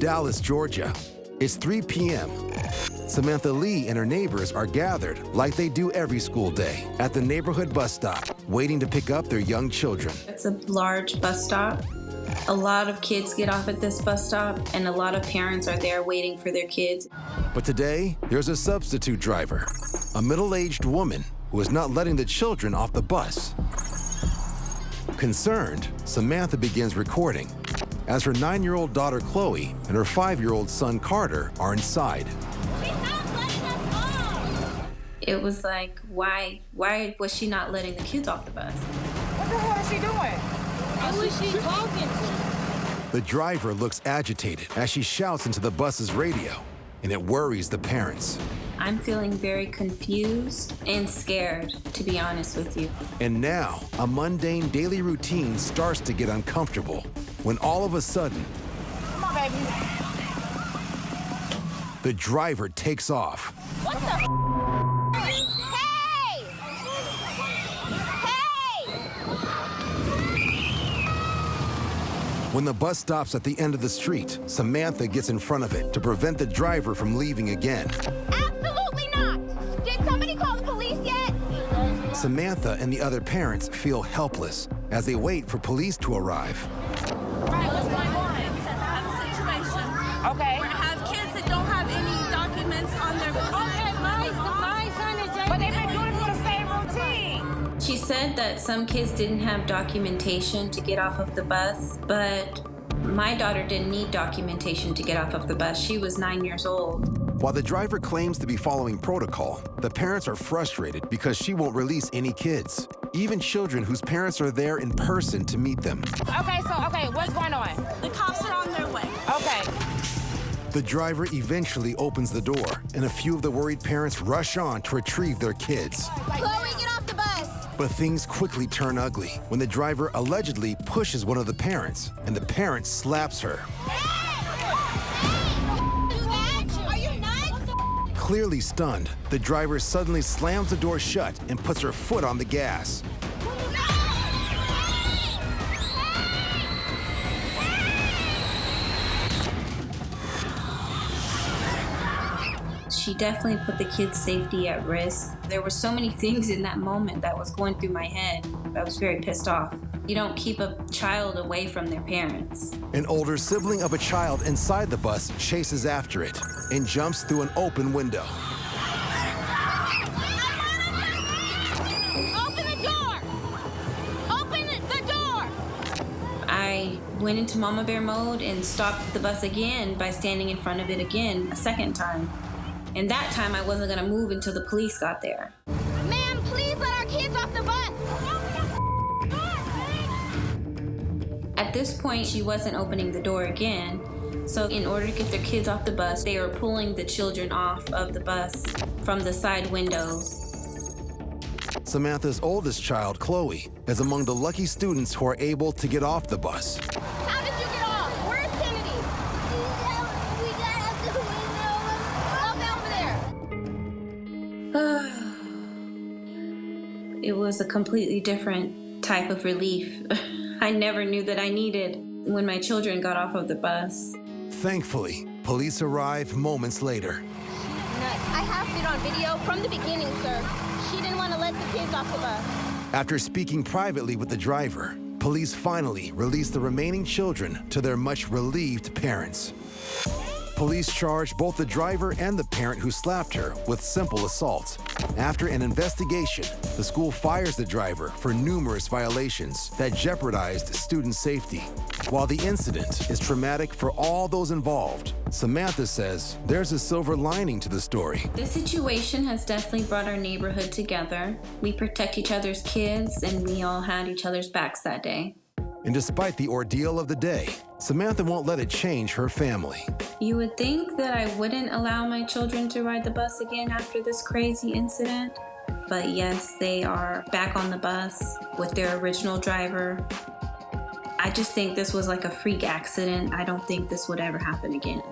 Dallas, Georgia. It's 3 p.m. Samantha Lee and her neighbors are gathered like they do every school day at the neighborhood bus stop, waiting to pick up their young children. It's a large bus stop. A lot of kids get off at this bus stop, and a lot of parents are there waiting for their kids. But today, there's a substitute driver, a middle-aged woman who is not letting the children off the bus. Concerned, Samantha begins recording as her 9-year-old daughter Chloe and her 5-year-old son Carter are inside. It was like, why was she not letting the kids off the bus? What the hell is she doing? Who is she talking to? The driver looks agitated as she shouts into the bus's radio, and it worries the parents. I'm feeling very confused and scared, to be honest with you. And now, a mundane daily routine starts to get uncomfortable when all of a sudden, Come on, baby. the driver takes off. What the Hey! Hey! When the bus stops at the end of the street, Samantha gets in front of it to prevent the driver from leaving again. Absolutely not! Did somebody call the police yet? Samantha and the other parents feel helpless as they wait for police to arrive. Right, what's going on? I have a situation. Okay. Where I have kids that don't have any documents on their... Okay, my son is... But they've been doing it for the same routine. She said that some kids didn't have documentation to get off of the bus, but my daughter didn't need documentation to get off of the bus. She was 9 years old. While the driver claims to be following protocol, the parents are frustrated because she won't release any kids, even children whose parents are there in person to meet them. Okay, what's going on? The cops are on their way. Okay. The driver eventually opens the door, and a few of the worried parents rush on to retrieve their kids. Chloe, get off the bus! But things quickly turn ugly when the driver allegedly pushes one of the parents, and the parent slaps her. Are you nuts? Clearly stunned, the driver suddenly slams the door shut and puts her foot on the gas. She definitely put the kids' safety at risk. There were so many things in that moment that was going through my head. I was very pissed off. You don't keep a child away from their parents. An older sibling of a child inside the bus chases after it and jumps through an open window. Open the door! Open the door! I went into mama bear mode and stopped the bus again by standing in front of it again a second time. And that time I wasn't gonna move until the police got there. Ma'am, please let our kids off the bus! At this point, she wasn't opening the door again. So in order to get their kids off the bus, they were pulling the children off of the bus from the side windows. Samantha's oldest child, Chloe, is among the lucky students who are able to get off the bus. How did you get off? Where's Kennedy? We got out the window. Up over there. It was a completely different type of relief I never knew that I needed when my children got off of the bus. Thankfully, police arrive moments later. Nuts. I have it on video from the beginning, sir. She didn't want to let the kids off the bus. After speaking privately with the driver, police finally release the remaining children to their much relieved parents. Police charge both the driver and the parent who slapped her with simple assault. After an investigation, the school fires the driver for numerous violations that jeopardized student safety. While the incident is traumatic for all those involved, Samantha says there's a silver lining to the story. This situation has definitely brought our neighborhood together. We protect each other's kids, and we all had each other's backs that day. And despite the ordeal of the day, Samantha won't let it change her family. You would think that I wouldn't allow my children to ride the bus again after this crazy incident. But yes, they are back on the bus with their original driver. I just think this was like a freak accident. I don't think this would ever happen again.